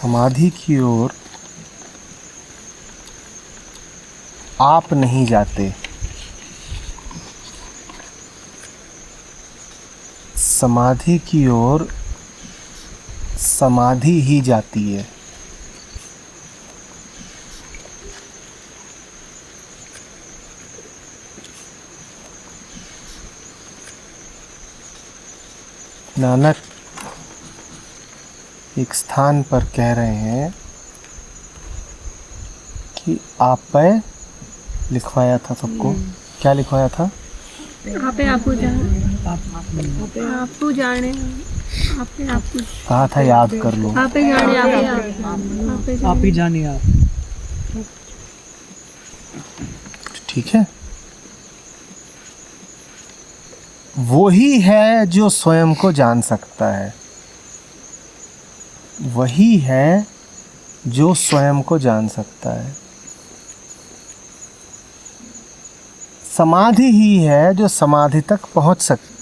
समाधि की ओर आप नहीं जाते, समाधि की ओर समाधि ही जाती है। नानक एक स्थान पर कह रहे हैं कि आप पे लिखवाया था सबको। क्या लिखवाया था? आपको जाने, आपको कहा था याद कर लो। आप जाने, आप ही जानिए आप। ठीक है, वो ही है जो स्वयं को जान सकता है, वही है जो स्वयं को जान सकता है। समाधि ही है जो समाधि तक पहुंच सकती।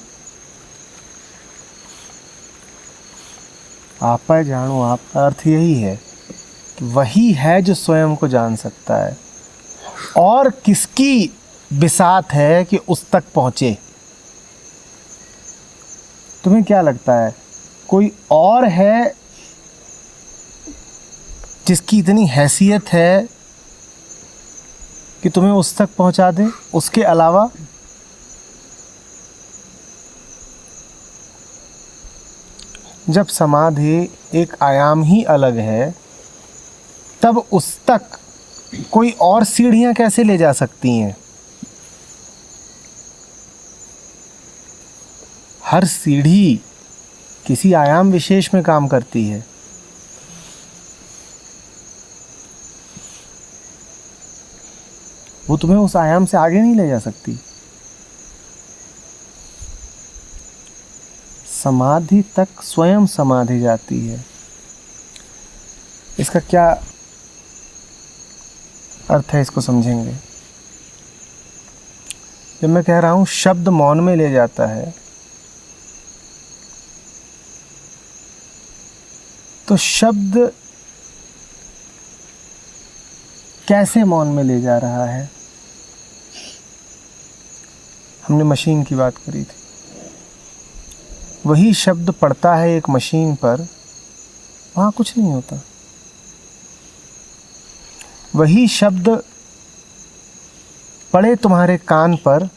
आप जानो, आपका अर्थ यही है कि वही है जो स्वयं को जान सकता है। और किसकी बिसात है कि उस तक पहुंचे? तुम्हें क्या लगता है, कोई और है जिसकी इतनी हैसियत है कि तुम्हें उस तक पहुंचा दे उसके अलावा? जब समाधि एक आयाम ही अलग है, तब उस तक कोई और सीढ़ियां कैसे ले जा सकती हैं? हर सीढ़ी किसी आयाम विशेष में काम करती है। वो तुम्हें उस आयाम से आगे नहीं ले जा सकती। समाधि तक स्वयं समाधि जाती है। इसका क्या अर्थ है, इसको समझेंगे। जब मैं कह रहा हूं शब्द मौन में ले जाता है, तो शब्द कैसे मौन में ले जा रहा है? हमने मशीन की बात करी थी। वही शब्द पड़ता है एक मशीन पर, वहां कुछ नहीं होता। वही शब्द पड़े तुम्हारे कान पर,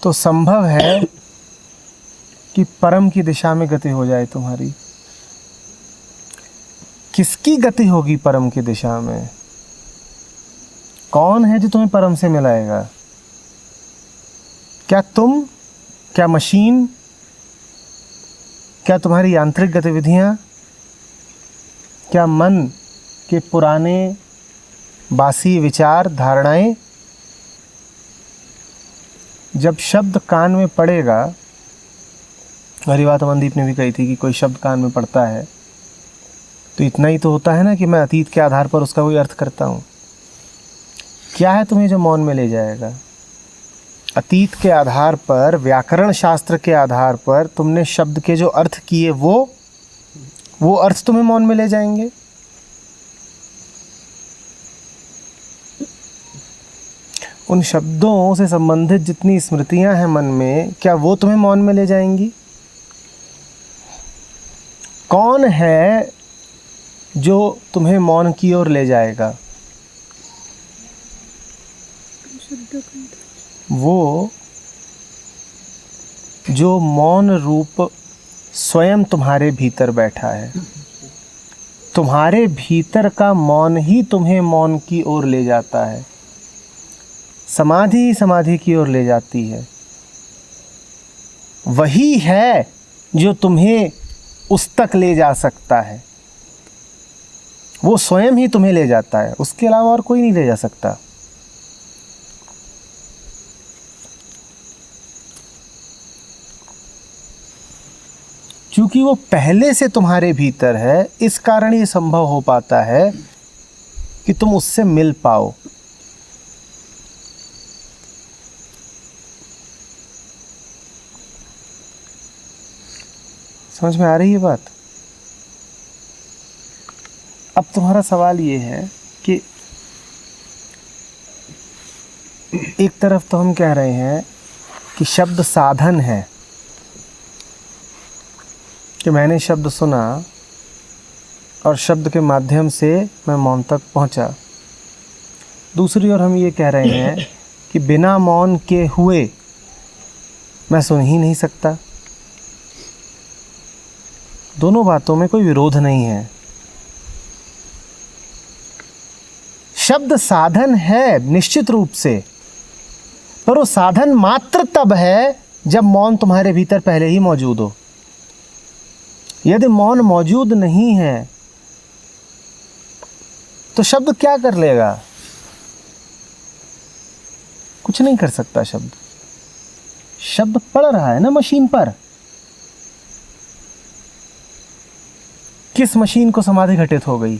तो संभव है कि परम की दिशा में गति हो जाए तुम्हारी। किसकी गति होगी परम की दिशा में? कौन है जो तुम्हें परम से मिलाएगा? क्या तुम? क्या मशीन? क्या तुम्हारी यांत्रिक गतिविधियां? क्या मन के पुराने बासी विचार, धारणाएं? जब शब्द कान में पड़ेगा, हमारी बात अमनदीप ने भी कही थी कि कोई शब्द कान में पड़ता है तो इतना ही तो होता है ना कि मैं अतीत के आधार पर उसका कोई अर्थ करता हूँ। क्या है तुम्हें जो मौन में ले जाएगा? अतीत के आधार पर, व्याकरण शास्त्र के आधार पर तुमने शब्द के जो अर्थ किए, वो अर्थ तुम्हें मौन में ले जाएंगे। उन शब्दों से संबंधित जितनी स्मृतियां हैं मन में, क्या वो तुम्हें मौन में ले जाएंगी? कौन है जो तुम्हें मौन की ओर ले जाएगा? वो जो मौन रूप स्वयं तुम्हारे भीतर बैठा है। तुम्हारे भीतर का मौन ही तुम्हें मौन की ओर ले जाता है। समाधि ही समाधि की ओर ले जाती है। वही है जो तुम्हें उस तक ले जा सकता है। वो स्वयं ही तुम्हें ले जाता है, उसके अलावा और कोई नहीं ले जा सकता। क्योंकि वो पहले से तुम्हारे भीतर है, इस कारण ये संभव हो पाता है कि तुम उससे मिल पाओ। समझ में आ रही है बात? तुम्हारा सवाल ये है कि एक तरफ तो हम कह रहे हैं कि शब्द साधन है, कि मैंने शब्द सुना और शब्द के माध्यम से मैं मौन तक पहुंचा। दूसरी ओर हम ये कह रहे हैं कि बिना मौन के हुए मैं सुन ही नहीं सकता। दोनों बातों में कोई विरोध नहीं है। शब्द साधन है निश्चित रूप से, पर वो साधन मात्र तब है जब मौन तुम्हारे भीतर पहले ही मौजूद हो। यदि मौन मौजूद नहीं है तो शब्द क्या कर लेगा? कुछ नहीं कर सकता शब्द। शब्द पढ़ रहा है ना मशीन पर। किस मशीन को समाधि घटित हो गई?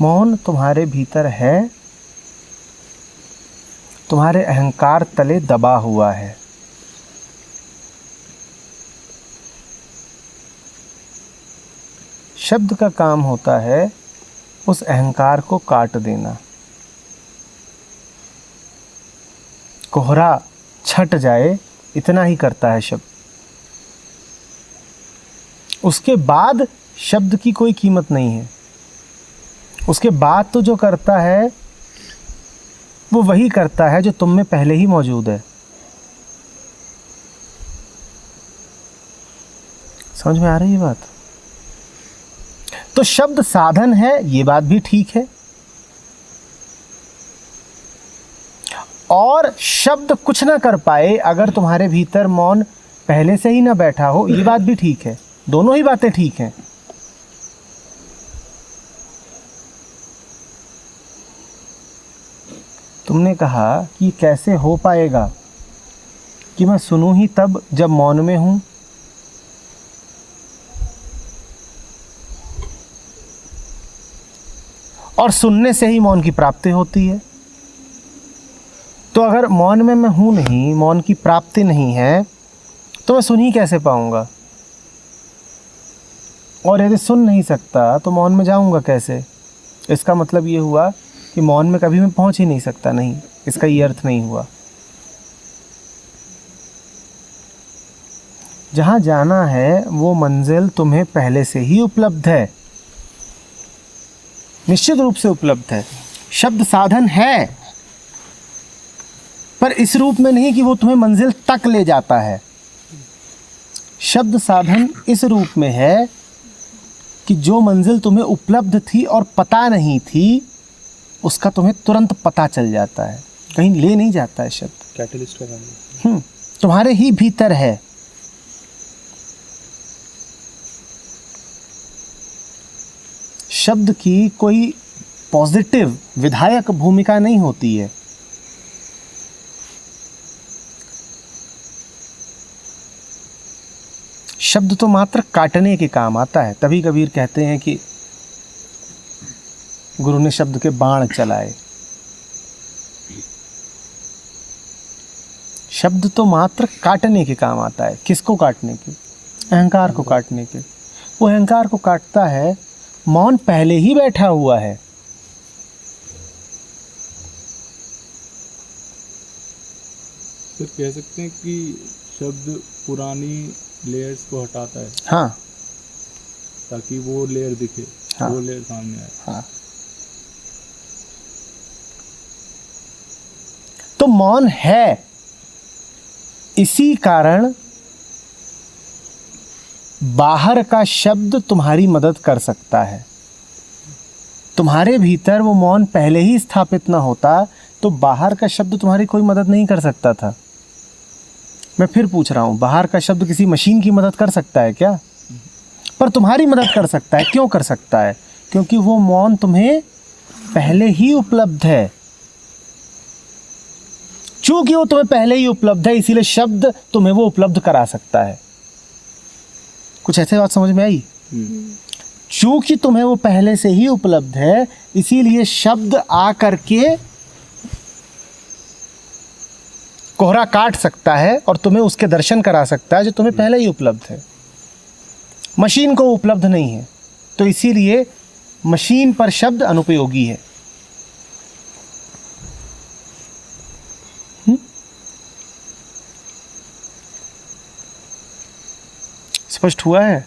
मौन तुम्हारे भीतर है, तुम्हारे अहंकार तले दबा हुआ है। शब्द का काम होता है उस अहंकार को काट देना। कोहरा छट जाए, इतना ही करता है शब्द। उसके बाद शब्द की कोई कीमत नहीं है। उसके बाद तो जो करता है वो वही करता है जो तुम में पहले ही मौजूद है। समझ में आ रही है बात? तो शब्द साधन है, ये बात भी ठीक है, और शब्द कुछ ना कर पाए अगर तुम्हारे भीतर मौन पहले से ही ना बैठा हो, ये बात भी ठीक है। दोनों ही बातें ठीक हैं। तुमने कहा कि कैसे हो पाएगा कि मैं सुनूं ही तब जब मौन में हूं। और सुनने से ही मौन की प्राप्ति होती है। तो अगर मौन में मैं हूं नहीं, मौन की प्राप्ति नहीं है, तो मैं सुन ही कैसे पाऊंगा? और यदि सुन नहीं सकता तो मौन में जाऊंगा कैसे? इसका मतलब ये हुआ कि मौन में कभी मैं पहुंच ही नहीं सकता। नहीं, इसका ये अर्थ नहीं हुआ। जहां जाना है वो मंजिल तुम्हें पहले से ही उपलब्ध है, निश्चित रूप से उपलब्ध है। शब्द साधन है, पर इस रूप में नहीं कि वो तुम्हें मंजिल तक ले जाता है। शब्द साधन इस रूप में है कि जो मंजिल तुम्हें उपलब्ध थी और पता नहीं थी, उसका तुम्हें तुरंत पता चल जाता है, कहीं ले नहीं जाता है शब्द। कैटलिस्ट का काम तुम्हारे ही भीतर है। शब्द की कोई पॉजिटिव विधायक भूमिका नहीं होती है। शब्द तो मात्र काटने के काम आता है। तभी कबीर कहते हैं कि गुरु ने शब्द के बाण चलाए। शब्द तो मात्र काटने के काम आता है। किसको काटने के? अहंकार को काटने के। वो अहंकार को काटता है, मौन पहले ही बैठा हुआ है। फिर कह सकते हैं कि शब्द पुरानी लेयर्स को हटाता है। हाँ, ताकि वो लेयर दिखे। हाँ, वो लेयर सामने आए। हाँ। तो मौन है, इसी कारण बाहर का शब्द तुम्हारी मदद कर सकता है। तुम्हारे भीतर वो मौन पहले ही स्थापित ना होता तो बाहर का शब्द तुम्हारी कोई मदद नहीं कर सकता था। मैं फिर पूछ रहा हूं, बाहर का शब्द किसी मशीन की मदद कर सकता है क्या? पर तुम्हारी मदद कर सकता है। क्यों कर सकता है? क्योंकि वो मौन तुम्हें पहले ही उपलब्ध है। चूंकि वो तुम्हें पहले ही उपलब्ध है, इसीलिए शब्द तुम्हें वो उपलब्ध करा सकता है। कुछ ऐसे बात समझ में आई? चूंकि तुम्हें वो पहले से ही उपलब्ध है, इसीलिए शब्द आ करके कोहरा काट सकता है और तुम्हें उसके दर्शन करा सकता है जो तुम्हें पहले ही उपलब्ध है। मशीन को उपलब्ध नहीं है, तो इसीलिए मशीन पर शब्द अनुपयोगी है। स्पष्ट हुआ है?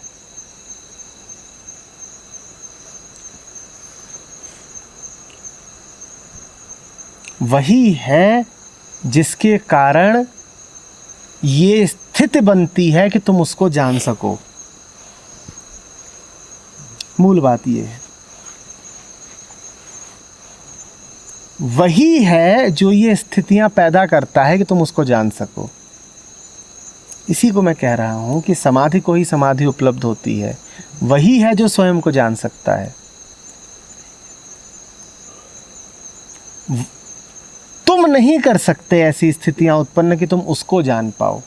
वही है जिसके कारण ये स्थिति बनती है कि तुम उसको जान सको। मूल बात ये है, वही है जो ये स्थितियां पैदा करता है कि तुम उसको जान सको। इसी को मैं कह रहा हूं कि समाधि को ही समाधि उपलब्ध होती है। वही है जो स्वयं को जान सकता है। तुम नहीं कर सकते ऐसी स्थितियां उत्पन्न कि तुम उसको जान पाओ।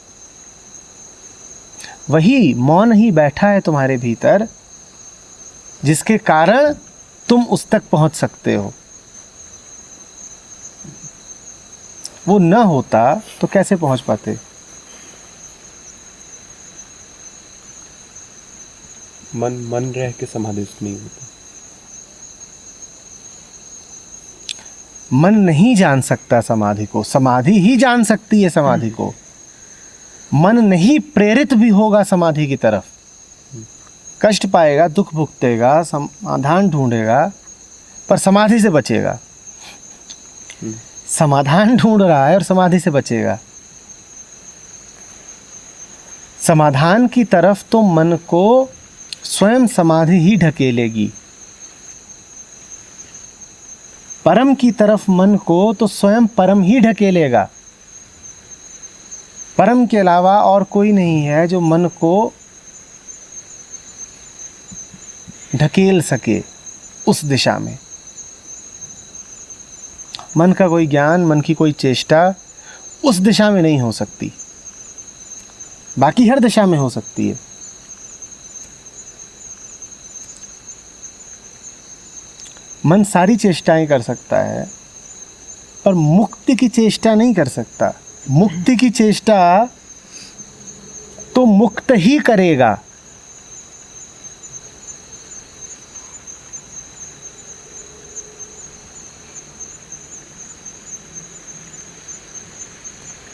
वही मौन ही बैठा है तुम्हारे भीतर, जिसके कारण तुम उस तक पहुंच सकते हो। वो न होता तो कैसे पहुंच पाते? मन रह के समाधिस्थ नहीं होता। मन नहीं जान सकता समाधि को, समाधि ही जान सकती है समाधि को। मन नहीं प्रेरित भी होगा समाधि की तरफ, कष्ट पाएगा, दुख भुगतेगा, समाधान ढूंढेगा, पर समाधि से बचेगा। समाधान ढूंढ रहा है और समाधि से बचेगा। समाधान की तरफ तो मन को स्वयं समाधि ही ढकेलेगी, परम की तरफ मन को तो स्वयं परम ही ढकेलेगा। परम के अलावा और कोई नहीं है जो मन को ढकेल सके उस दिशा में। मन का कोई ज्ञान, मन की कोई चेष्टा उस दिशा में नहीं हो सकती, बाकी हर दिशा में हो सकती है। मन सारी चेष्टाएं कर सकता है, पर मुक्ति की चेष्टा नहीं कर सकता। मुक्ति की चेष्टा तो मुक्त ही करेगा।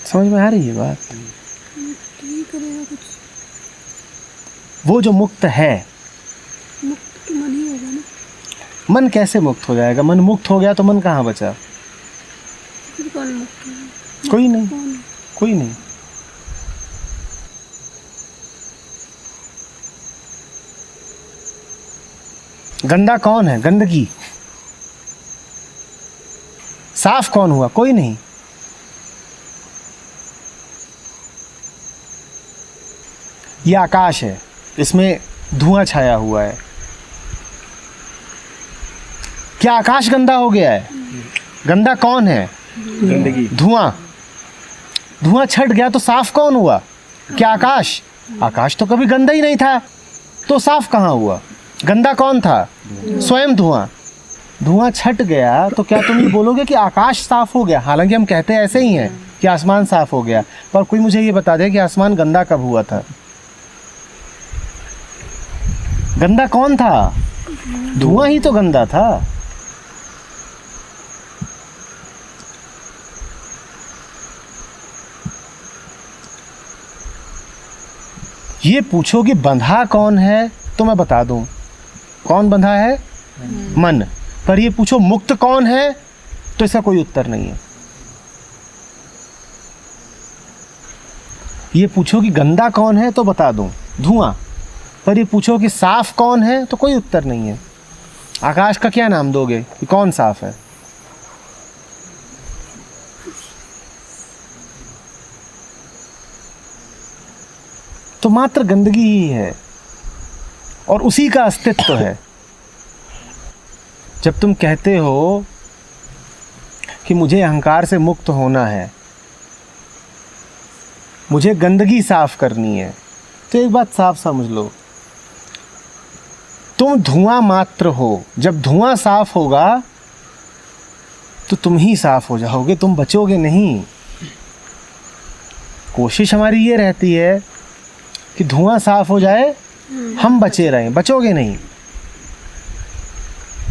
समझ में आ रही है बात? ठीक करेगा कुछ, वो जो मुक्त है, मुक्त तो मन ही होगा ना। मन कैसे मुक्त हो जाएगा? मन मुक्त हो गया तो मन कहाँ बचा? फिर कौन मुक्त है? कोई नहीं, कौन है? कोई नहीं। गंदा कौन है? गंदगी। साफ कौन हुआ? कोई नहीं। ये आकाश है, इसमें धुआं छाया हुआ है। क्या आकाश गंदा हो गया है? गंदा कौन है? गंदगी। धुआं। धुआं छट गया तो साफ कौन हुआ? क्या आकाश? आकाश तो कभी गंदा ही नहीं था, तो साफ कहाँ हुआ? गंदा कौन था? स्वयं धुआं। धुआं छट गया तो क्या तुम ये बोलोगे कि आकाश साफ हो गया? हालांकि हम कहते हैं ऐसे ही हैं कि आसमान साफ हो गया, पर कोई मुझे ये बता दे कि आसमान गंदा कब हुआ था? गंदा कौन था? धुआं ही तो गंदा था। ये पूछो कि बंधा कौन है, तो मैं बता दूं कौन बंधा है? मन। पर ये पूछो मुक्त कौन है, तो इसका कोई उत्तर नहीं है। ये पूछो कि गंदा कौन है, तो बता दूं धुआं। पर ये पूछो कि साफ कौन है, तो कोई उत्तर नहीं है। आकाश का क्या नाम दोगे कि कौन साफ है? तो मात्र गंदगी ही है और उसी का अस्तित्व है। जब तुम कहते हो कि मुझे अहंकार से मुक्त होना है, मुझे गंदगी साफ करनी है, तो एक बात साफ समझ लो, तुम धुआं मात्र हो। जब धुआं साफ होगा तो तुम ही साफ हो जाओगे, तुम बचोगे नहीं। कोशिश हमारी ये रहती है कि धुआं साफ हो जाए, हम बचे रहें। बचोगे नहीं,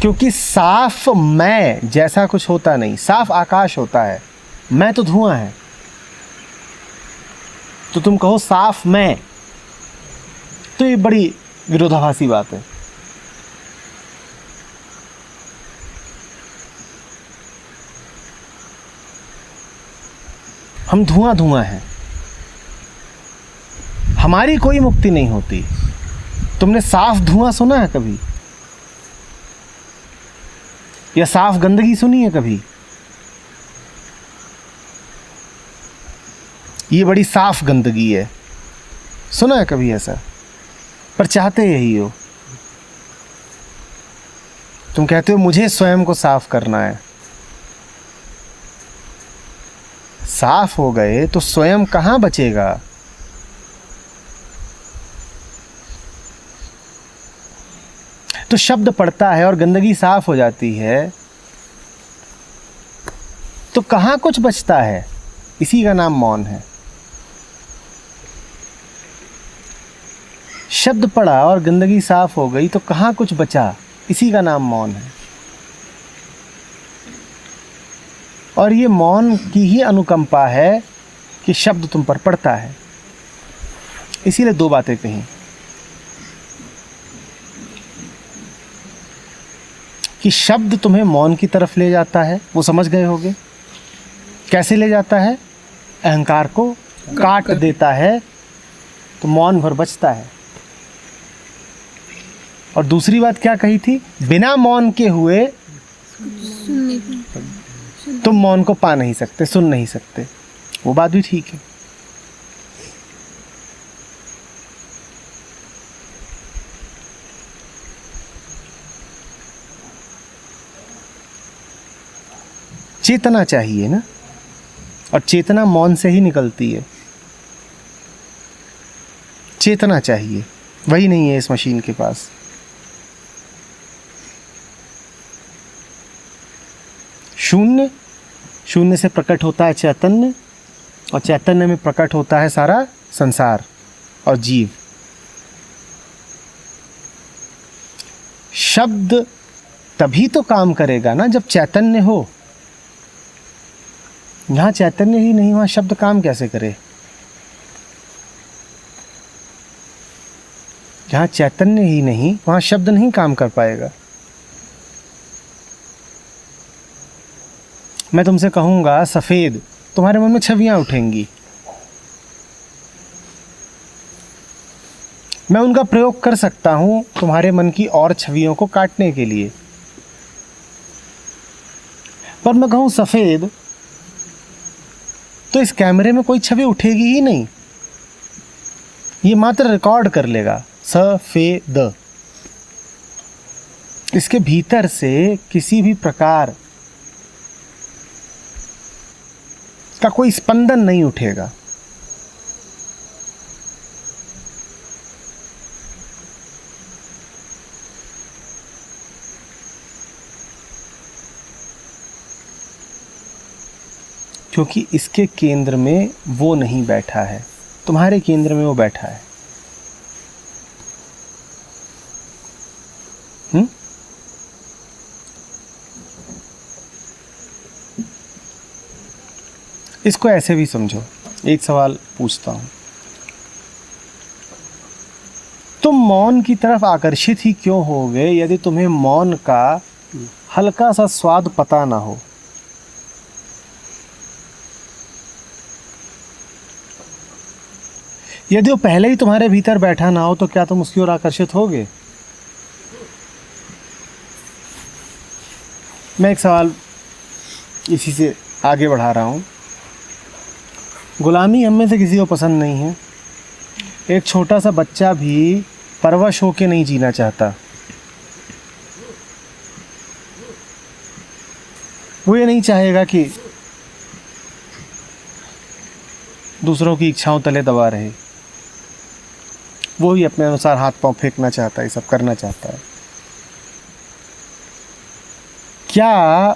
क्योंकि साफ मैं जैसा कुछ होता नहीं। साफ आकाश होता है, मैं तो धुआं है। तो तुम कहो साफ मैं, तो ये बड़ी विरोधाभासी बात है। हम धुआं धुआं हैं, हमारी कोई मुक्ति नहीं होती। तुमने साफ धुआं सुना है कभी? या साफ गंदगी सुनी है कभी? ये बड़ी साफ गंदगी है, सुना है कभी ऐसा? पर चाहते यही हो। तुम कहते हो मुझे स्वयं को साफ करना है। साफ हो गए तो स्वयं कहां बचेगा? तो शब्द पड़ता है और गंदगी साफ हो जाती है, तो कहां कुछ बचता है? इसी का नाम मौन है। शब्द पड़ा और गंदगी साफ हो गई तो कहां कुछ बचा? इसी का नाम मौन है। और ये मौन की ही अनुकंपा है कि शब्द तुम पर पड़ता है। इसीलिए दो बातें कही कि शब्द तुम्हें मौन की तरफ ले जाता है, वो समझ गए होगे। कैसे ले जाता है? अहंकार को काट देता है तो मौन भर बचता है। और दूसरी बात क्या कही थी? बिना मौन के हुए तुम मौन को पा नहीं सकते, सुन नहीं सकते। वो बात भी ठीक है। चेतना चाहिए ना, और चेतना मौन से ही निकलती है। चेतना चाहिए, वही नहीं है इस मशीन के पास। शून्य, शून्य से प्रकट होता है चैतन्य, और चैतन्य में प्रकट होता है सारा संसार और जीव। शब्द तभी तो काम करेगा ना जब चैतन्य हो। यहां चैतन्य ही नहीं, वहां शब्द काम कैसे करे? जहां चैतन्य ही नहीं, वहां शब्द नहीं काम कर पाएगा। मैं तुमसे कहूंगा सफेद, तुम्हारे मन में छवियां उठेंगी। मैं उनका प्रयोग कर सकता हूं तुम्हारे मन की और छवियों को काटने के लिए। पर मैं कहूं सफेद, तो इस कैमरे में कोई छवि उठेगी ही नहीं। ये मात्र रिकॉर्ड कर लेगा सफेद। इसके भीतर से किसी भी प्रकार का कोई स्पंदन नहीं उठेगा। क्योंकि इसके केंद्र में वो नहीं बैठा है, तुम्हारे केंद्र में वो बैठा है। इसको ऐसे भी समझो। एक सवाल पूछता हूं, तुम मौन की तरफ आकर्षित ही क्यों होगे यदि तुम्हें मौन का हल्का सा स्वाद पता ना हो? यदि वो पहले ही तुम्हारे भीतर बैठा ना हो तो क्या तुम उसकी ओर आकर्षित होगे? मैं एक सवाल इसी से आगे बढ़ा रहा हूं। गुलामी हम में से किसी को पसंद नहीं है। एक छोटा सा बच्चा भी परवश होके नहीं जीना चाहता। वो ये नहीं चाहेगा कि दूसरों की इच्छाओं तले दबा रहे। वो ही अपने अनुसार हाथ पांव फेंकना चाहता है, सब करना चाहता है। क्या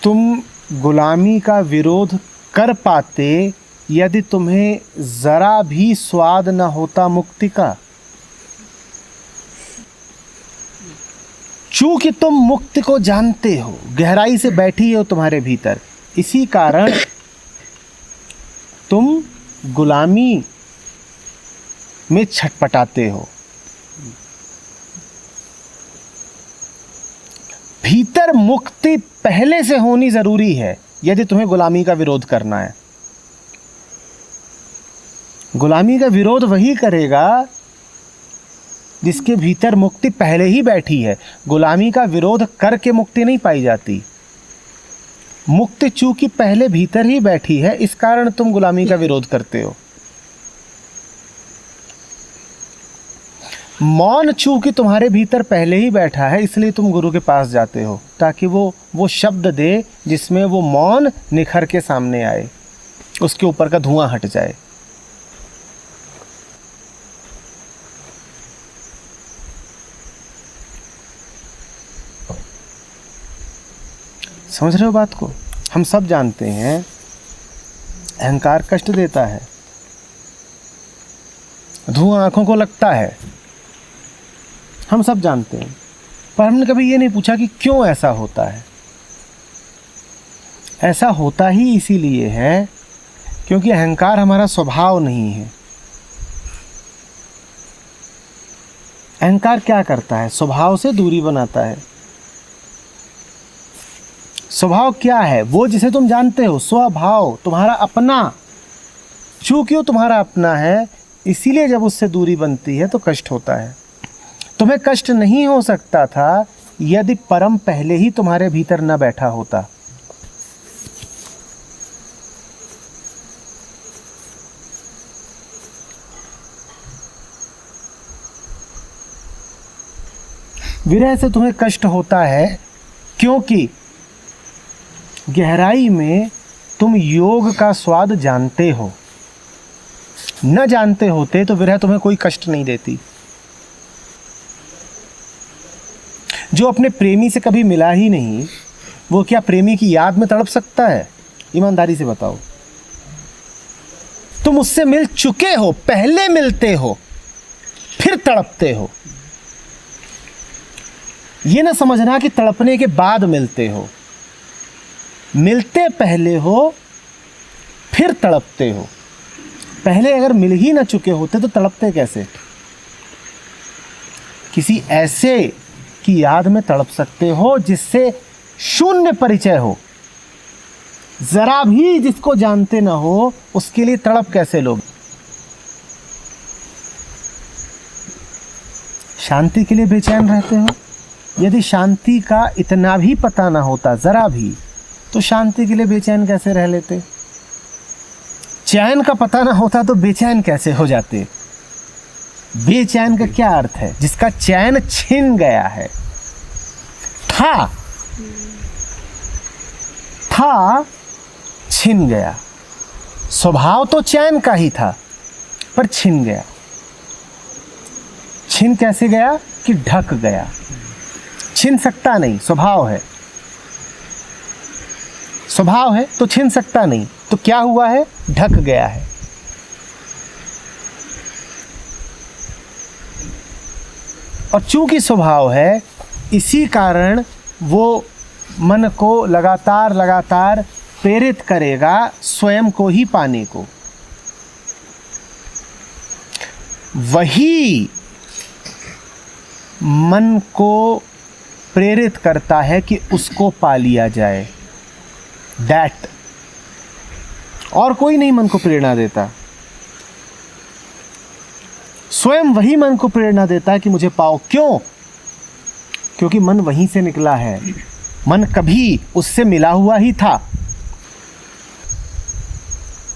तुम गुलामी का विरोध कर पाते यदि तुम्हें जरा भी स्वाद न होता मुक्ति का। चूंकि तुम मुक्ति को जानते हो, गहराई से बैठी हो तुम्हारे भीतर, इसी कारण तुम गुलामी में छटपटाते हो। भीतर मुक्ति पहले से होनी जरूरी है यदि तुम्हें गुलामी का विरोध करना है। गुलामी का विरोध वही करेगा जिसके भीतर मुक्ति पहले ही बैठी है। गुलामी का विरोध करके मुक्ति नहीं पाई जाती। मुक्ति चूंकि पहले भीतर ही बैठी है, इस कारण तुम गुलामी का विरोध करते हो। मौन चूंकि तुम्हारे भीतर पहले ही बैठा है, इसलिए तुम गुरु के पास जाते हो ताकि वो शब्द दे जिसमें वो मौन निखर के सामने आए, उसके ऊपर का धुआं हट जाए। समझ रहे हो बात को? हम सब जानते हैं अहंकार कष्ट देता है, धुआं आंखों को लगता है, हम सब जानते हैं। पर हमने कभी ये नहीं पूछा कि क्यों ऐसा होता है। ऐसा होता ही इसीलिए है क्योंकि अहंकार हमारा स्वभाव नहीं है। अहंकार क्या करता है? स्वभाव से दूरी बनाता है। स्वभाव क्या है? वो जिसे तुम जानते हो, स्वभाव तुम्हारा अपना। चूंकि वो तुम्हारा अपना है, इसीलिए जब उससे दूरी बनती है तो कष्ट होता है। तुम्हें कष्ट नहीं हो सकता था यदि परम पहले ही तुम्हारे भीतर न बैठा होता। विरह से तुम्हें कष्ट होता है क्योंकि गहराई में तुम योग का स्वाद जानते हो। न जानते होते तो विरह तुम्हें कोई कष्ट नहीं देती। जो अपने प्रेमी से कभी मिला ही नहीं, वो क्या प्रेमी की याद में तड़प सकता है? ईमानदारी से बताओ। तुम उससे मिल चुके हो, पहले मिलते हो, फिर तड़पते हो। ये ना समझना कि तड़पने के बाद मिलते हो। मिलते पहले हो, फिर तड़पते हो। पहले अगर मिल ही ना चुके होते तो तड़पते कैसे? किसी ऐसे की याद में तड़प सकते हो जिससे शून्य परिचय हो, जरा भी जिसको जानते ना हो, उसके लिए तड़प कैसे लोग? शांति के लिए बेचैन रहते हो। यदि शांति का इतना भी पता ना होता, जरा भी, तो शांति के लिए बेचैन कैसे रह लेते? चैन का पता ना होता तो बेचैन कैसे हो जाते? बेचैन का क्या अर्थ है? जिसका चैन छिन गया है। था छिन गया। स्वभाव तो चैन का ही था, पर छिन गया। छिन कैसे गया? कि ढक गया। छिन सकता नहीं, स्वभाव है। स्वभाव है तो छिन सकता नहीं, तो क्या हुआ है? ढक गया है। और चूंकि स्वभाव है, इसी कारण वो मन को लगातार प्रेरित करेगा स्वयं को ही पाने को। वही मन को प्रेरित करता है कि उसको पा लिया जाए। दैट, और कोई नहीं मन को प्रेरणा देता। स्वयं वही मन को प्रेरणा देता है कि मुझे पाओ। क्यों? क्योंकि मन वहीं से निकला है। मन कभी उससे मिला हुआ ही था,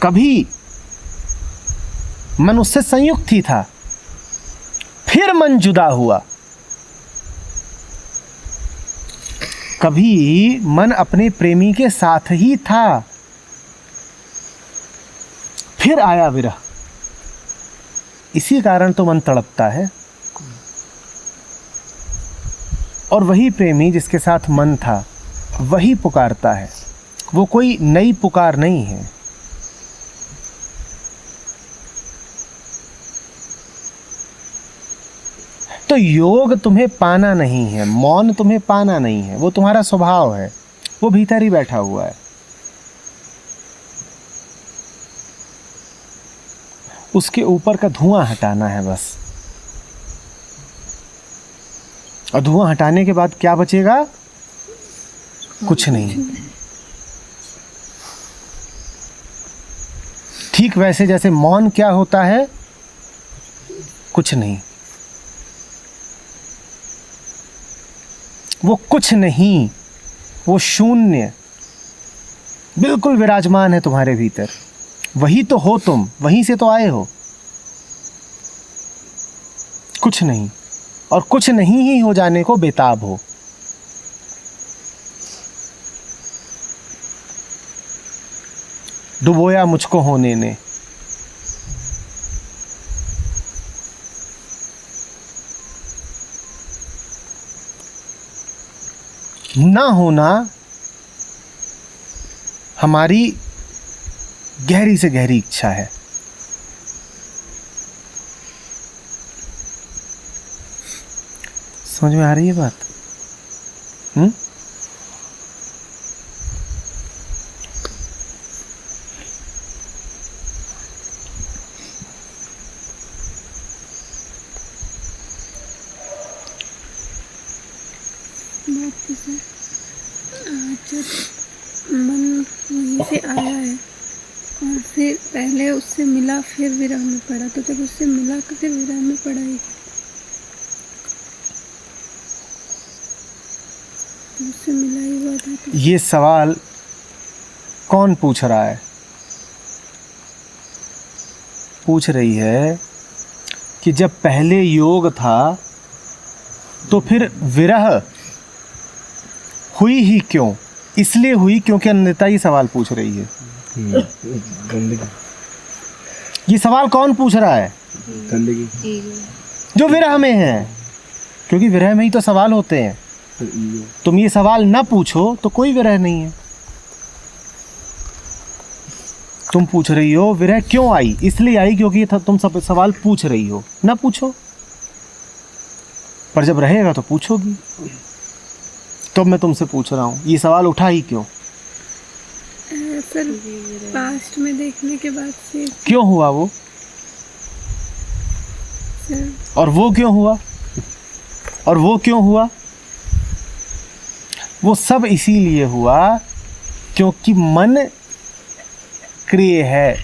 कभी मन उससे संयुक्त ही था, फिर मन जुदा हुआ। कभी मन अपने प्रेमी के साथ ही था, फिर आया विरह। इसी कारण तो मन तड़पता है। और वही प्रेमी जिसके साथ मन था, वही पुकारता है। वो कोई नई पुकार नहीं है, तो योग तुम्हें पाना नहीं है, मौन तुम्हें पाना नहीं है, वो तुम्हारा स्वभाव है, वो भीतर ही बैठा हुआ है। उसके ऊपर का धुआं हटाना है बस। और धुआं हटाने के बाद क्या बचेगा? कुछ नहीं। ठीक वैसे जैसे मौन क्या होता है? कुछ नहीं। वो कुछ नहीं, वो शून्य बिल्कुल विराजमान है तुम्हारे भीतर। वही तो हो तुम, वहीं से तो आए हो। कुछ नहीं, और कुछ नहीं ही हो जाने को बेताब हो। डुबोया मुझको होने ने। ना होना हमारी गहरी से गहरी इच्छा है। समझ में आ रही है बात? बात जैसे जब मन वहीं से आया है और फिर पहले उससे मिला फिर विरह में पड़ा, तो जब उससे मिला तो फिर विरह में पड़ा ही। उससे मिला ही हुआ था तो ये सवाल कौन पूछ रहा है? पूछ रही है कि जब पहले योग था तो फिर विरह हुई ही क्यों? इसलिए हुई क्योंकि अन्यता ही सवाल पूछ रही है। गंदगी। ये सवाल कौन पूछ रहा है? गंदगी। जो विरह में है, क्योंकि विरह में ही तो सवाल होते हैं। तुम ये सवाल ना पूछो तो कोई विरह नहीं है। तुम पूछ रही हो विरह क्यों आई? इसलिए आई क्योंकि तुम सब सवाल पूछ रही हो। ना पूछो, पर जब रहेगा तो पूछोगी। तो मैं तुमसे पूछ रहा हूँ ये सवाल उठा ही क्यों? सर पास्ट में देखने के बाद से क्यों हुआ वो? सर और वो क्यों हुआ? और वो क्यों हुआ? वो सब इसीलिए हुआ क्योंकि मन क्रिय है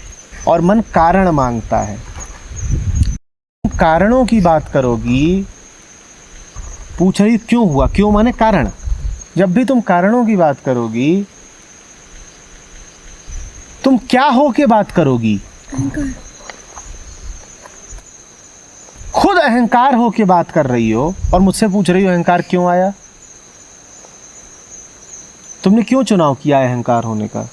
और मन कारण मांगता है। कारणों की बात करोगी, पूछ रही क्यों हुआ? क्यों माने कारण। जब भी तुम कारणों की बात करोगी, तुम क्या हो के बात करोगी? अहंकार। खुद अहंकार हो के बात कर रही हो और मुझसे पूछ रही हो अहंकार क्यों आया? तुमने क्यों चुनाव किया अहंकार होने का?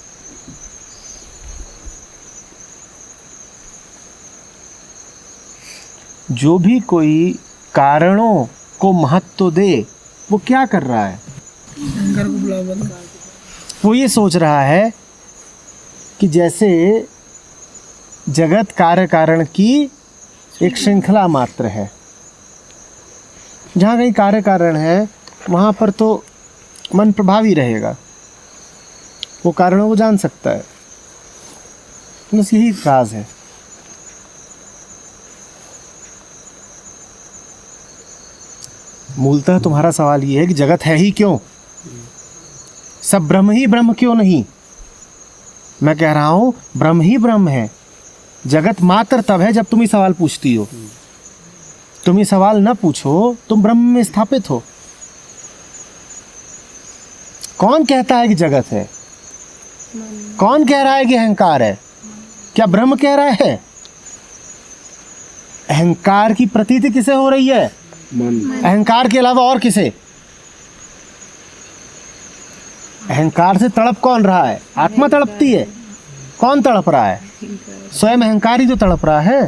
जो भी कोई कारणों को महत्व दे, वो क्या कर रहा है? अहंकार को बुलावा दो। वो ये सोच रहा है कि जैसे जगत कार्य कारण की एक श्रृंखला मात्र है। जहाँ कहीं कार्य कारण है वहाँ पर तो मन प्रभावी रहेगा, वो कारणों को जान सकता है। बस यही राज है। मूलतः तुम्हारा सवाल ये है कि जगत है ही क्यों? सब ब्रह्म ही ब्रह्म क्यों नहीं? मैं कह रहा हूं ब्रह्म ही ब्रह्म है। जगत मात्र तब है जब तुम ये सवाल पूछती हो। तुम ये सवाल ना पूछो, तुम ब्रह्म में स्थापित हो। कौन कहता है कि जगत है? कौन कह रहा है कि अहंकार है? क्या ब्रह्म कह रहा है? अहंकार की प्रतीति किसे हो रही है? मन। अहंकार के अलावा और किसे? अहंकार से तड़प कौन रहा है? आत्मा तड़पती है। कौन तड़प रहा है? स्वयं अहंकार ही तो तड़प रहा है।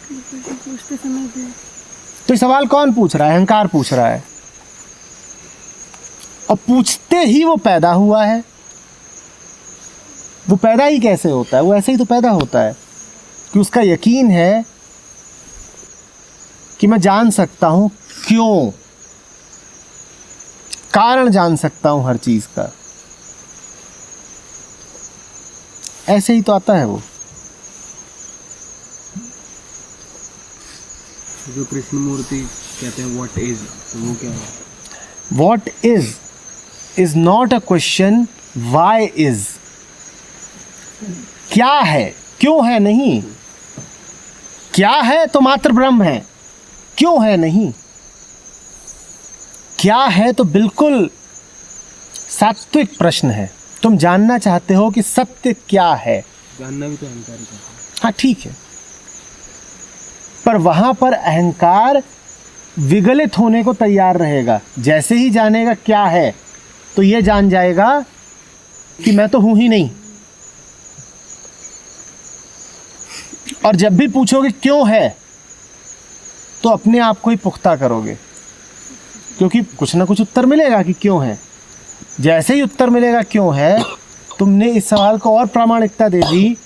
पूछते समय भी तो ये सवाल कौन पूछ रहा है? अहंकार पूछ रहा है। और पूछते ही वो पैदा हुआ है। वो पैदा ही कैसे होता है? वो ऐसे ही तो पैदा होता है कि उसका यकीन है कि मैं जान सकता हूं क्यों, कारण जान सकता हूं हर चीज का। ऐसे ही तो आता है वो। जो कृष्ण मूर्ति कहते हैं व्हाट इज, तो वो क्या है? What is not a question, why is. क्या है, क्यों है नहीं। क्या है तो मात्र ब्रह्म है, क्यों है नहीं। क्या है तो बिल्कुल सात्विक प्रश्न है। तुम जानना चाहते हो कि सत्य क्या है। जानना भी तो अहंकार ही करता है। हाँ ठीक है, पर वहां पर अहंकार विगलित होने को तैयार रहेगा। जैसे ही जानेगा क्या है तो ये जान जाएगा कि मैं तो हूं ही नहीं। और जब भी पूछोगे क्यों है तो अपने आप को ही पुख्ता करोगे, क्योंकि कुछ ना कुछ उत्तर मिलेगा कि क्यों है। जैसे ही उत्तर मिलेगा क्यों है, तुमने इस सवाल को और प्रामाणिकता दे दी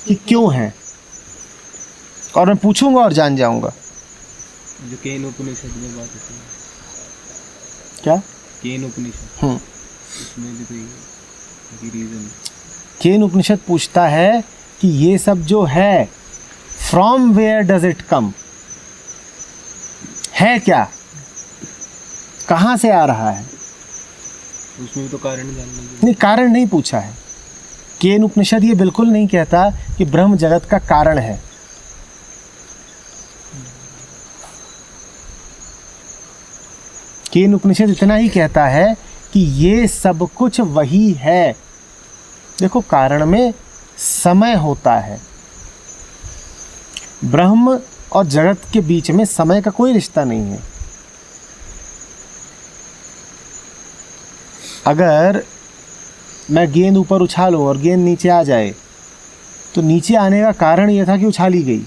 कि क्यों है, और मैं पूछूंगा और जान जाऊंगा। जो केन उपनिषद में बात होती है, क्या? केन उपनिषद, उसमें भी तो ये रीजन। केन उपनिषद पूछता है कि ये सब जो है from where does it come, है क्या, कहां से आ रहा है। उसमें भी तो कारण जानना है। नहीं, कारण नहीं पूछा है। केन उपनिषद ये बिल्कुल नहीं कहता कि ब्रह्म जगत का कारण है। केन उपनिषद इतना ही कहता है कि ये सब कुछ वही है। देखो, कारण में समय होता है, ब्रह्म और जगत के बीच में समय का कोई रिश्ता नहीं है। अगर मैं गेंद ऊपर उछालूं और गेंद नीचे आ जाए तो नीचे आने का कारण यह था कि उछाली गई,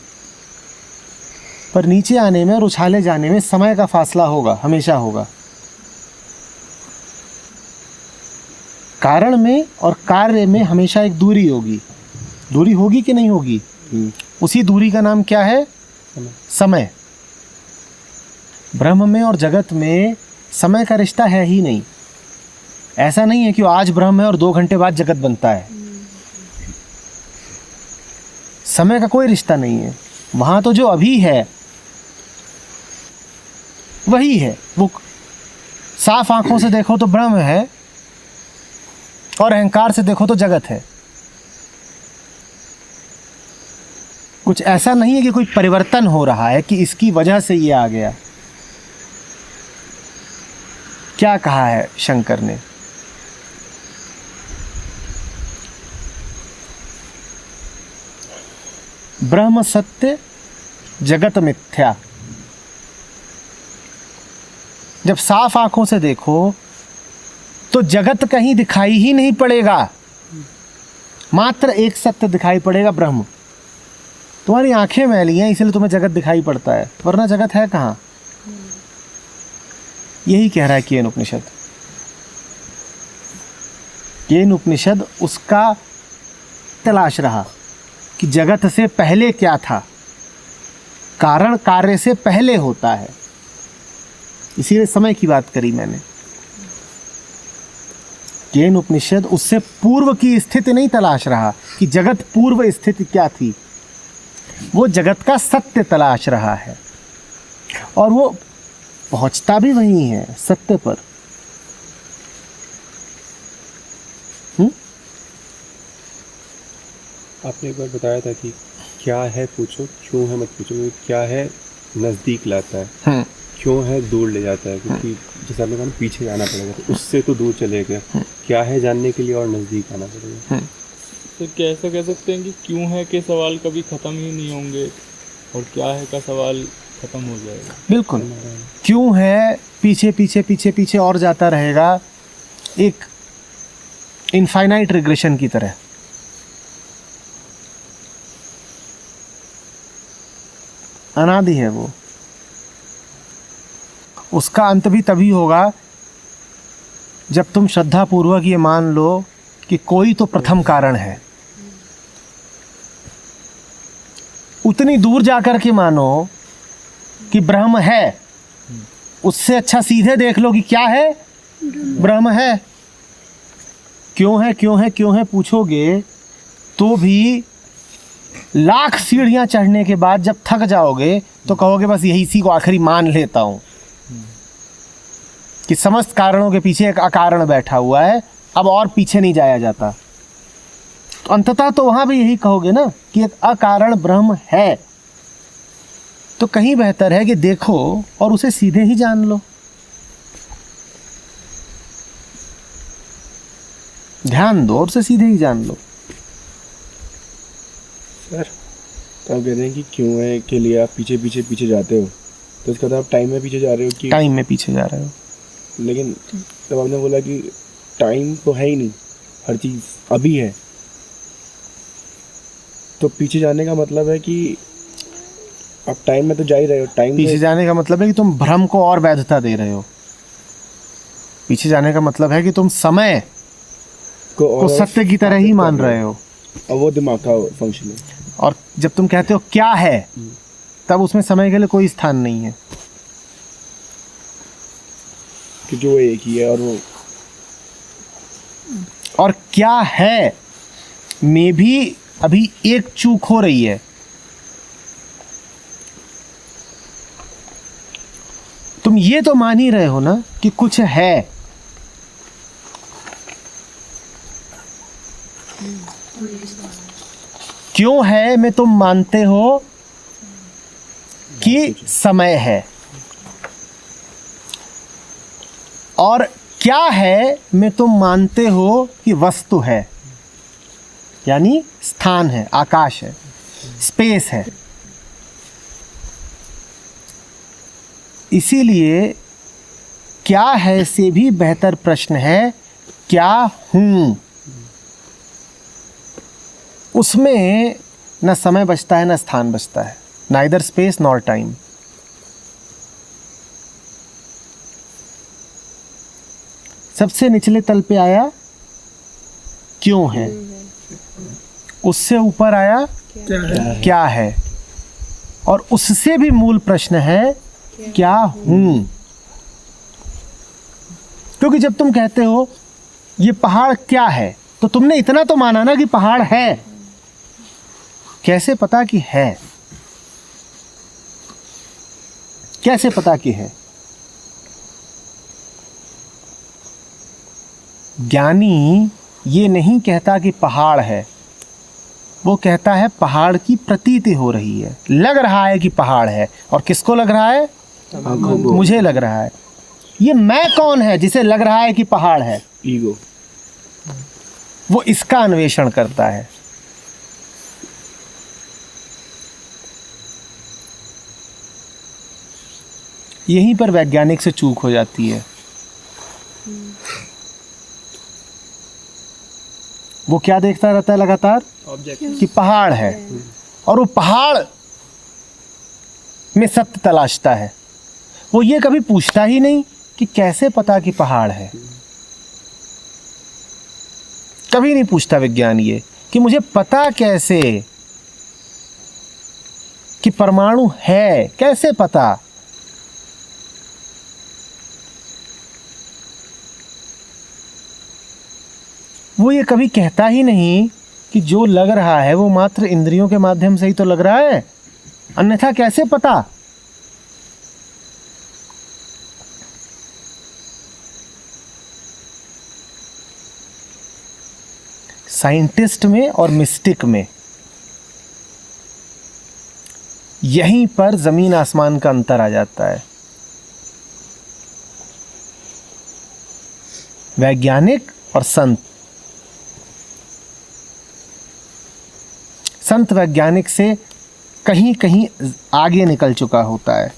पर नीचे आने में और उछाले जाने में समय का फासला होगा, हमेशा होगा। कारण में और कार्य में हमेशा एक दूरी होगी। दूरी होगी कि नहीं होगी? उसी दूरी का नाम क्या है? समय। ब्रह्म में और जगत में समय का रिश्ता है ही नहीं। ऐसा नहीं है कि आज ब्रह्म है और 2 घंटे बाद जगत बनता है। समय का कोई रिश्ता नहीं है। वहां तो जो अभी है वही है। वो साफ आंखों से देखो तो ब्रह्म है और अहंकार से देखो तो जगत है। कुछ ऐसा नहीं है कि कोई परिवर्तन हो रहा है कि इसकी वजह से ये आ गया। क्या कहा है शंकर ने? ब्रह्म सत्य, जगत मिथ्या। जब साफ आंखों से देखो तो जगत कहीं दिखाई ही नहीं पड़ेगा, मात्र एक सत्य दिखाई पड़ेगा, ब्रह्म। तुम्हारी आंखें मैली हैं इसलिए तुम्हें जगत दिखाई पड़ता है, वरना जगत है कहाँ? यही कह रहा है केन उपनिषद। केन उपनिषद उसका तलाश रहा कि जगत से पहले क्या था। कारण कार्य से पहले होता है, इसीलिए समय की बात करी मैंने। केन उपनिषद उससे पूर्व की स्थिति नहीं तलाश रहा कि जगत पूर्व स्थिति क्या थी। वो जगत का सत्य तलाश रहा है, और वो पहुंचता भी वही है, सत्य पर। आपने एक बार बताया था कि क्या है पूछो, क्यों है मत पूछो। क्योंकि क्या है नज़दीक लाता है, क्यों है दूर ले जाता है। क्योंकि जैसे आपने कहा पीछे जाना पड़ेगा तो उससे तो दूर चले गए। क्या है जानने के लिए और नज़दीक आना पड़ेगा। तो क्या ऐसा कह सकते हैं कि क्यों है के सवाल कभी ख़त्म ही नहीं होंगे और क्या है का सवाल ख़त्म हो जाएगा? बिल्कुल। क्यों है पीछे पीछे पीछे पीछे और जाता रहेगा, एक इनफाइनाइट रिग्रेशन की तरह। अनादि है वो। उसका अंत भी तभी होगा जब तुम श्रद्धापूर्वक ये मान लो कि कोई तो प्रथम कारण है। उतनी दूर जाकर के मानो कि ब्रह्म है, उससे अच्छा सीधे देख लो कि क्या है, ब्रह्म है। क्यों है क्यों है क्यों है पूछोगे तो भी लाख सीढ़ियां चढ़ने के बाद जब थक जाओगे तो कहोगे बस यही इसी को आखिरी मान लेता हूं कि समस्त कारणों के पीछे एक अकारण बैठा हुआ है, अब और पीछे नहीं जाया जाता। तो अंततः तो वहां भी यही कहोगे ना कि एक अकारण ब्रह्म है। तो कहीं बेहतर है कि देखो और उसे सीधे ही जान लो, ध्यान दो और उसे सीधे ही जान लो। सर तो आप कह रहे हैं कि क्यों है के लिए आप पीछे पीछे पीछे जाते हो, तो इसका मतलब आप टाइम में पीछे जा रहे हो कि टाइम में पीछे जा रहे हो। लेकिन तब आपने बोला कि टाइम तो है ही नहीं, हर चीज़ अभी है, तो पीछे जाने का मतलब है कि आप टाइम में तो जा ही रहे हो। टाइम पीछे जाने का मतलब है कि तुम भ्रम को और वैधता दे रहे हो। पीछे जाने का मतलब है कि तुम समय को सत्य की तरह ही मान रहे हो। और वो दिमाग का फंक्शन है। और जब तुम कहते हो क्या है, तब उसमें समय के लिए कोई स्थान नहीं है, कि जो एक ही है। और वो और क्या है में भी अभी एक चूक हो रही है। तुम ये तो मान ही रहे हो ना कि कुछ है, क्यों है में तुम मानते हो कि समय है, और क्या है में तुम मानते हो कि वस्तु है, यानी स्थान है, आकाश है, स्पेस है। इसीलिए क्या है से भी बेहतर प्रश्न है क्या हूं। उसमें न समय बचता है न स्थान बचता है, नाइदर स्पेस नॉर टाइम। सबसे निचले तल पे आया क्यों है, उससे ऊपर आया क्या है, और उससे भी मूल प्रश्न है क्या हूं। क्योंकि जब तुम कहते हो ये पहाड़ क्या है, तो तुमने इतना तो माना ना कि पहाड़ है। कैसे पता कि है, कैसे पता कि है। ज्ञानी ये नहीं कहता कि पहाड़ है, वो कहता है पहाड़ की प्रतीति हो रही है, लग रहा है कि पहाड़ है। और किसको लग रहा है? मुझे लग रहा है। ये मैं कौन है जिसे लग रहा है कि पहाड़ है? ईगो। वो इसका अन्वेषण करता है। यहीं पर वैज्ञानिक से चूक हो जाती है। वो क्या देखता रहता है लगातार कि पहाड़ है, और वो पहाड़ में सत्य तलाशता है। वो ये कभी पूछता ही नहीं कि कैसे पता कि पहाड़ है। कभी नहीं पूछता विज्ञान ये कि मुझे पता कैसे कि परमाणु है, कैसे पता। वो ये कभी कहता ही नहीं कि जो लग रहा है वो मात्र इंद्रियों के माध्यम से ही तो लग रहा है, अन्यथा कैसे पता। साइंटिस्ट में और मिस्टिक में यहीं पर जमीन आसमान का अंतर आ जाता है। वैज्ञानिक और संत वैज्ञानिक से कहीं कहीं आगे निकल चुका होता है।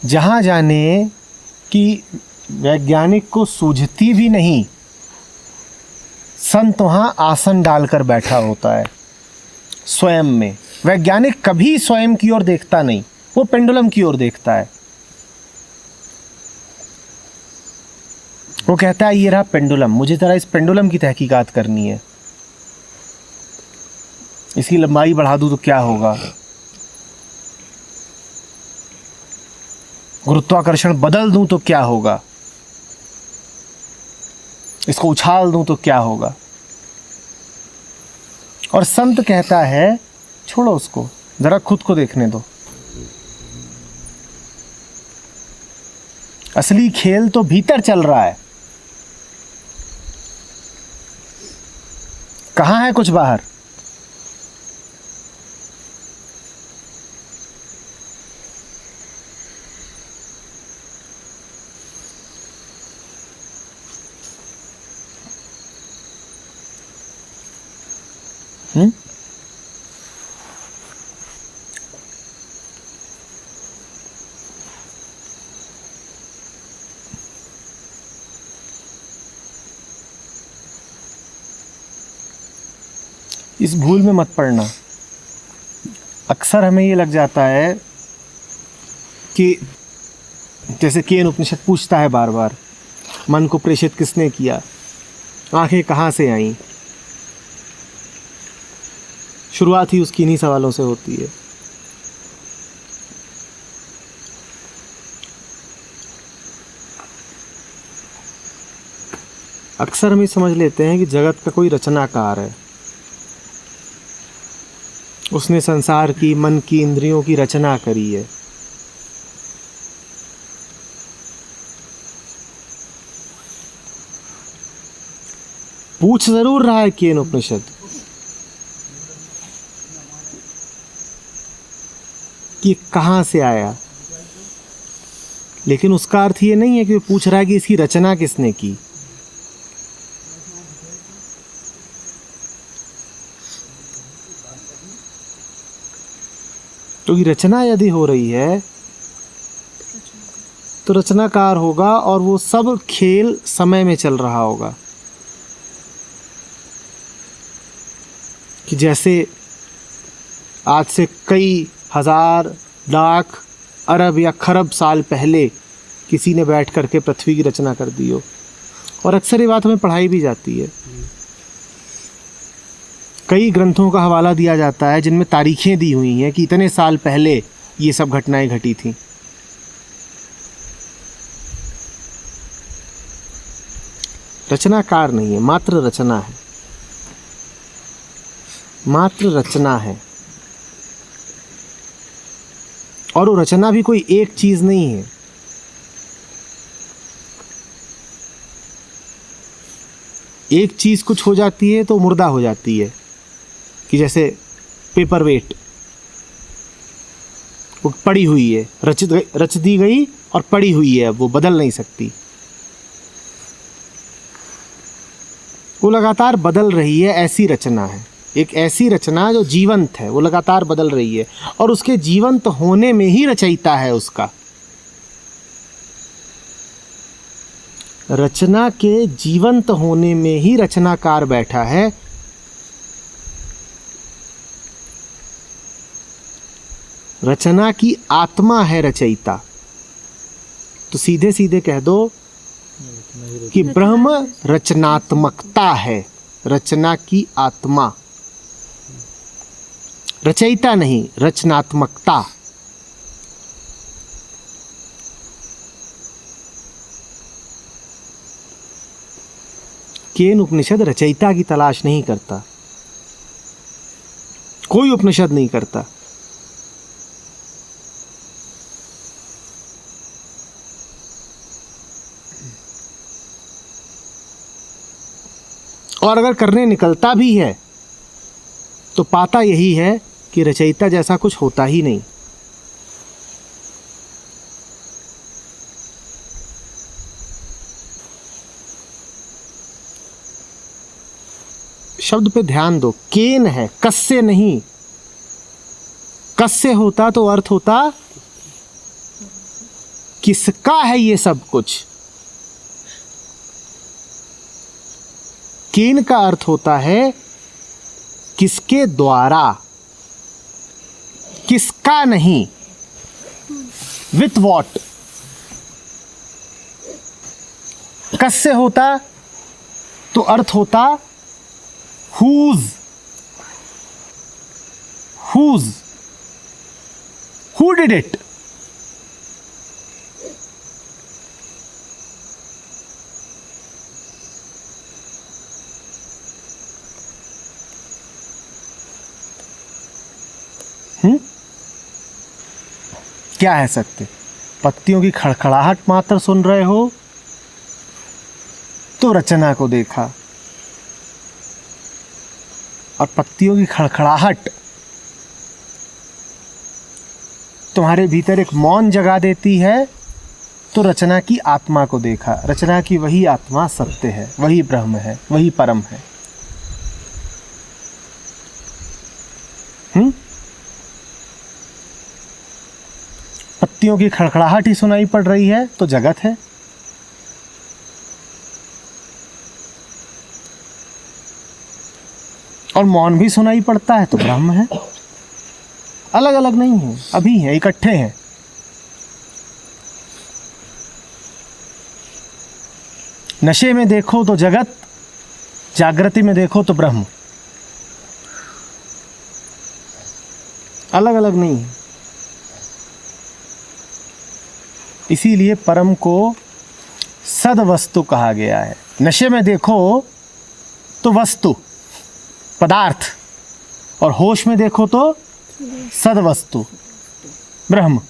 जहां जाने कि वैज्ञानिक को सूझती भी नहीं, संत वहां आसन डालकर बैठा होता है स्वयं में। वैज्ञानिक कभी स्वयं की ओर देखता नहीं, वो पेंडुलम की ओर देखता है। वो कहता है ये रहा पेंडुलम, मुझे जरा इस पेंडुलम की तहकीकात करनी है। इसकी लंबाई बढ़ा दूं तो क्या होगा, गुरुत्वाकर्षण बदल दूं तो क्या होगा, इसको उछाल दूं तो क्या होगा। और संत कहता है छोड़ो उसको, जरा खुद को देखने दो। असली खेल तो भीतर चल रहा है, कहां है कुछ बाहर। इस भूल में मत पड़ना। अक्सर हमें ये लग जाता है कि जैसे केन उपनिषद पूछता है बार बार, मन को प्रेषित किसने किया, आंखें कहाँ से आईं। शुरुआत ही उसकी इन्हीं सवालों से होती है। अक्सर हम ये समझ लेते हैं कि जगत का कोई रचनाकार है, उसने संसार की, मन की, इंद्रियों की रचना करी है। पूछ जरूर रहा है केन उपनिषद कि कहां से आया, लेकिन उसका अर्थ ये नहीं है कि वो पूछ रहा है कि इसकी रचना किसने की। क्योंकि रचना यदि हो रही है तो रचनाकार होगा, और वो सब खेल समय में चल रहा होगा। कि जैसे आज से कई हजार, लाख, अरब या खरब साल पहले किसी ने बैठ करके पृथ्वी की रचना कर दी हो। और अक्सर ये बात हमें पढ़ाई भी जाती है। कई ग्रंथों का हवाला दिया जाता है जिनमें तारीखें दी हुई हैं कि इतने साल पहले ये सब घटनाएं घटी थीं। रचनाकार नहीं है, मात्र रचना है, मात्र रचना है। और वो रचना भी कोई एक चीज नहीं है। एक चीज कुछ हो जाती है तो मुर्दा हो जाती है, कि जैसे पेपर वेट वो पड़ी हुई है, रच दी गई और पड़ी हुई है, वो बदल नहीं सकती। वो लगातार बदल रही है, ऐसी रचना है। एक ऐसी रचना जो जीवंत है, वो लगातार बदल रही है, और उसके जीवंत होने में ही रचयिता है उसका। रचना के जीवंत होने में ही रचनाकार बैठा है। रचना की आत्मा है रचयिता। तो सीधे सीधे कह दो कि ब्रह्म रचनात्मकता है, रचना की आत्मा, रचयिता नहीं, रचनात्मकता। केन उपनिषद रचयिता की तलाश नहीं करता, कोई उपनिषद नहीं करता। और अगर करने निकलता भी है तो पाता यही है कि रचयिता जैसा कुछ होता ही नहीं। शब्द पे ध्यान दो, केन है, कस से नहीं। कस से होता तो अर्थ होता किसका है ये सब कुछ। केन का अर्थ होता है किसके द्वारा, किसका नहीं, विथ वॉट। कस से होता तो अर्थ होता हुज, Who did it? क्या है सत्य? पत्तियों की खड़खड़ाहट मात्र सुन रहे हो तो रचना को देखा, और पत्तियों की खड़खड़ाहट तुम्हारे भीतर एक मौन जगा देती है तो रचना की आत्मा को देखा। रचना की वही आत्मा सत्य है, वही ब्रह्म है, वही परम है। पत्तियों की खड़खड़ाहट ही सुनाई पड़ रही है तो जगत है, और मौन भी सुनाई पड़ता है तो ब्रह्म है। अलग अलग नहीं है, अभी है, इकट्ठे हैं। नशे में देखो तो जगत, जागृति में देखो तो ब्रह्म। अलग अलग नहीं है। इसीलिए परम को सद वस्तु कहा गया है। नशे में देखो तो वस्तु, पदार्थ, और होश में देखो तो सद वस्तु, ब्रह्म।